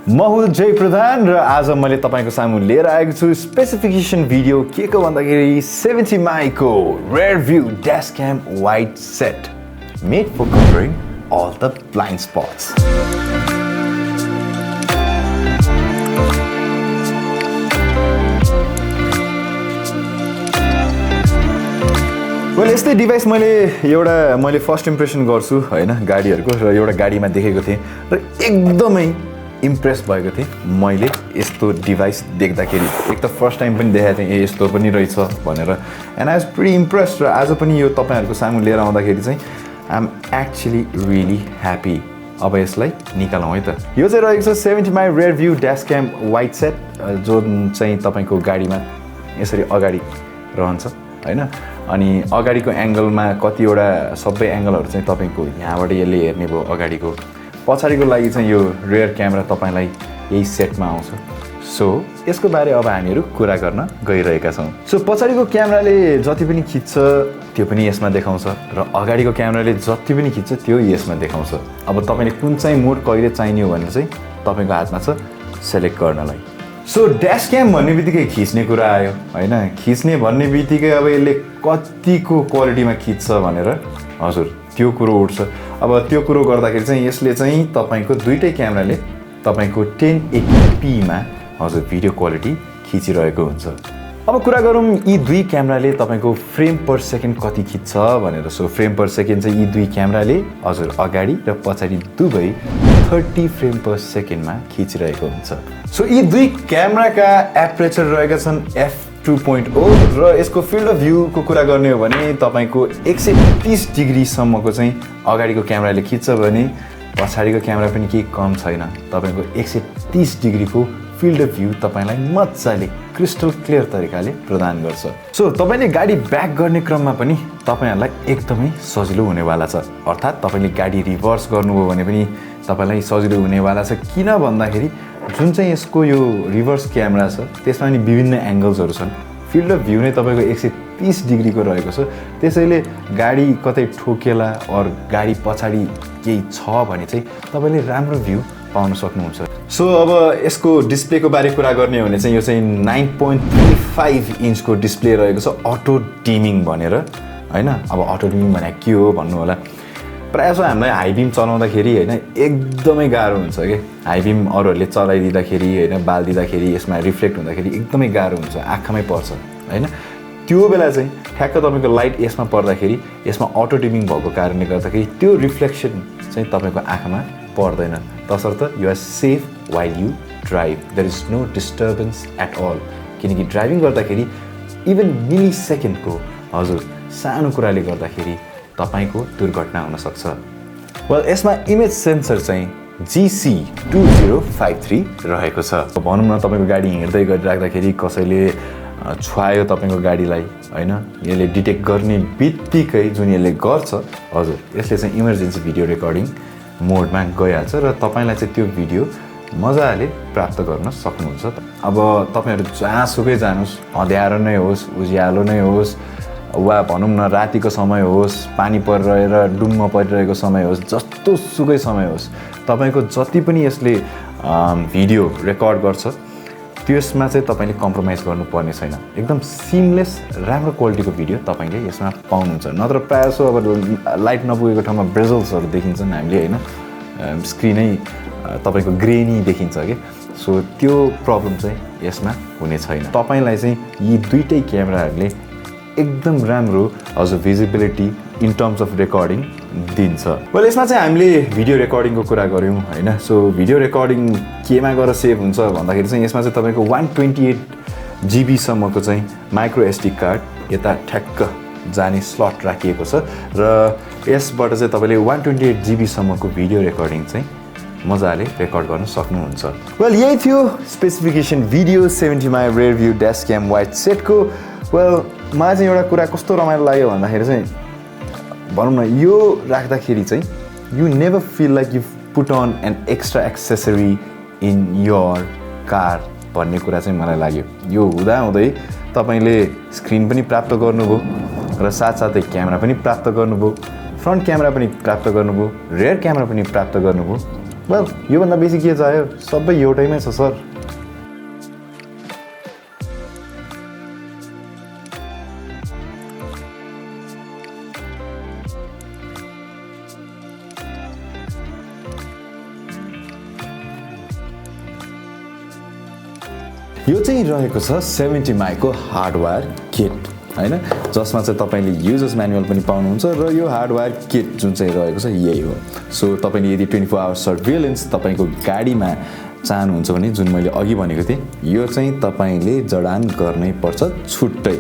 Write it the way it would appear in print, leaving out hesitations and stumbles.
म हुँ जय प्रधान र आज मैले तपाईको सामु लिएर आएको छु स्पेसिफिकेसन भिडियो के को भन्दाखेरि 70 micro Rearview dashcam wide set made for covering all the blind spots. यस्तै डिभाइस मैले फर्स्ट इम्प्रेसन गर्छु हैन गाडीहरुको र एउटा गाडीमा देखेको थिएँ र एकदमै इम्प्रेस भएको थिएँ मैले यस्तो डिभाइस देख्दाखेरि। एक त फर्स्ट टाइम पनि देखेको थिएँ यस्तो पनि रहेछ भनेर and I was pretty impressed र आज पनि यो तपाईहरुको सामु लिएर आउँदाखेरि चाहिँ I am actually really happy. अब यसलाई निकालौँ है त। यो चाहिँ रहेको छ 70 mai Rearview dashcam wide set जुन चाहिँ तपाईको गाडीमा यसरी अगाडि रहन्छ हैन। अनि अगाडिको एंगलमा कतिवटा सबै एंगलहरु चाहिँ तपाईको यहाँबाट यसले हेर्ने भयो अगाडिको। पछाडिको लागि चाहिँ यो रियर क्यामेरा तपाईलाई यही सेटमा आउँछ। सो यसको बारे अब हामीहरु कुरा गर्न गइरहेका छौं। सो पछाडिको क्यामेराले जति पनि खिच्छ त्यो पनि यसमा देखाउँछ र अगाडिको क्यामेराले जति पनि खिच्छ त्यो यसमा देखाउँछ। अब तपाईले कुन चाहिँ मोड कहिले चाहिने हो भने चाहिँ तपाईको हातमा छ सेलेक्ट गर्नलाई। सो ड्याशक्याम भन्ने बित्तिकै खिच्ने कुरा आयो हैन। खिच्ने भन्ने बित्तिकै अब यसले कतिको क्वालिटीमा खिच्छ भनेर हजुर त्यो कुरो उठ्छ। अब त्यो कुरो गर्दाखेरि चाहिँ यसले चाहिँ तपाईको दुईटै क्यामेराले तपाईको 1080p मा हजुर भिडियो क्वालिटी खिचिरहेको हुन्छ। अब कुरा गरौँ यी दुई क्यामेराले तपाईको फ्रेम पर सेकेन्ड कति खिच्छ भनेर। सो फ्रेम पर सेकेन्ड चाहिँ यी दुई क्यामेराले हजुर अगाडि र पछाडि दुवै 30 फ्रेम पर सेकेन्डमा खिचिरहेको हुन्छ। सो यी दुई क्यामेराका एपरेचर रहेका छन् f2.0 र यसको फिल्ड अफ भ्यू को कुरा गर्ने हो भने तपाईको 130 डिग्री सम्मको चाहिँ अगाडिको क्यामेराले खिच्छ भने पछाडिको क्यामेरा पनि केही कम छैन। तपाईको 130 डिग्रीको फिल्ड अफ भ्यू तपाईलाई मज्जाले क्रिस्टल क्लियर तरिकाले प्रदान गर्छ। सो तपाईले गाडी ब्याक गर्ने क्रममा पनि तपाईहरुलाई एकदमै सजिलो हुनेवाला छ। अर्थात् तपाईले गाडी रिभर्स गर्नुभयो भने पनि तपाईलाई सजिलो हुनेवाला छ। किन भन्दाखेरि जुन चाहिँ यसको यो रिभर्स क्यामेरा छ त्यसमा नि विभिन्न एंगल्सहरु छन्। फिल्ड अफ भ्यू नै तपाईको 130 डिग्रीको रहेको छ। त्यसैले गाडी कतै ठोकेला और गाडी पछाडी केही छ भने चाहिँ तपाईले राम्रो भ्यू पाउन सक्नुहुन्छ। सो अब यसको डिस्प्लेको बारे कुरा गर्ने हो भने चाहिँ यो चाहिँ 9.35 इन्चको डिस्प्ले रहेको छ अटो डिमिङ भनेर हैन। अब अटो डिमिङ भने के हो भन्नु होला। प्रायः जसो हामीलाई हाई बिम चलाउँदाखेरि हैन एकदमै गाह्रो हुन्छ के। हाई बिम अरूहरुले चलाइदिँदाखेरि हैन बाल्दिँदाखेरि यसमा रिफ्लेक्ट हुँदाखेरि एकदमै गाह्रो हुन्छ, आँखामै पर्छ हैन। त्यो बेला चाहिँ ठ्याक्क तपाईको लाइट यसमा पर्दाखेरि यसमा अटो डिमिङ भएको कारणले गर्दाखेरि त्यो रिफ्लेक्सन चाहिँ तपाईको आँखामा पर्दैन। तसर्थ you are safe while you drive. There is no disturbance at all. किनकि ड्राइभिङ गर्दाखेरि इभन मिली सेकेन्डको हजुर सानो कुराले गर्दाखेरि तपाईको दुर्घटना हुन सक्छ। वेल यसमा इमेज सेन्सर चाहिँ GC2053 रहेको छ। भनौं न तपाईको गाडी हिँड्दै गरिराख्दाखेरि कसैले छुवायो तपाईको गाडीलाई हैन यसले डिटेक्ट गर्ने बित्तिकै जुन यसले गर्छ हजुर यसले चाहिँ इमर्जेन्सी भिडियो रेकर्डिङ मोडमा गइहाल्छ र तपाईलाई चाहिँ त्यो भिडियो मजाले प्राप्त गर्न सक्नुहुन्छ। अब तपाईहरु जहाँसुकै जानुस्, अँध्यारो नै होस्, उज्यालो नै होस् वा भनौं न रातिको समय होस्, पानी परिरहेर डुम्म परिरहेको समय होस्, जस्तो सुकै समय होस्, तपाईको जति पनि यसले भिडियो रेकर्ड गर्छ त्यसमा चाहिँ तपाईले कम्प्रोमाइज गर्नुपर्ने छैन। एकदम सिमलेस राम्रो क्वालिटीको भिडियो तपाईले यसमा पाउनुहुन्छ। नत्र प्रायः जसो अब लाइट नपुगेको ठाउँमा ब्रेजल्सहरु देखिन्छन् हामीले हैन, स्क्रिनै तपाईको ग्रेनी देखिन्छ के। सो त्यो प्रब्लम चाहिँ यसमा हुने छैन। तपाईलाई चाहिँ यी दुईटै क्यामेराहरुले एकदम राम्रो हजुर visibility in terms of recording दिन्छ। वेल यसमा चाहिँ हामीले भिडियो रेकर्डिङको कुरा गर्यौं हैन। सो भिडियो रेकर्डिङ केमा गएर सेभ हुन्छ भन्दाखेरि चाहिँ यसमा चाहिँ तपाईको 128 GB सम्मको चाहिँ माइक्रो एसडी कार्ड यता ठ्याक्क जाने स्लट राखिएको छ र यसबाट चाहिँ तपाईले 128 GB सम्मको भिडियो रेकर्डिङ चाहिँ मजाले रेकर्ड गर्न सक्नुहुन्छ। वेल यही थियो specification video 70 mai Rearview dashcam wide सेटको। वेल मलाई चाहिँ एउटा कुरा कस्तो रमाइलो लाग्यो भन्दाखेरि चाहिँ भनौं न यो राख्दाखेरि चाहिँ you never feel like you put on an extra accessory in your car भन्ने कुरा चाहिँ मलाई लाग्यो। यो हुँदाहुँदै तपाईले स्क्रिन पनि प्राप्त गर्नुभयो र साथसाथै क्यामेरा पनि प्राप्त गर्नुभयो, फ्रन्ट क्यामेरा पनि प्राप्त गर्नुभयो, रियर क्यामेरा पनि प्राप्त गर्नुभयो वेल योभन्दा बेसी के चाहियो सबै एउटैमै छ सर यो चाहिँ रहेको छ 70 माइको हार्डवेयर किट हैन जसमा चाहिँ तपाईले युजर्स म्यानुअल पनि पाउनुहुन्छ र यो हार्डवेयर किट जुन चाहिँ रहेको छ यही हो सो तपाईले यदि 24 आवर सर्भिलेन्स तपाईको गाडीमा चाहनुहुन्छ भने जुन मैले अघि भनेको थिएँ यो चाहिँ तपाईले जडान गर्नै पर्छ छुट्टै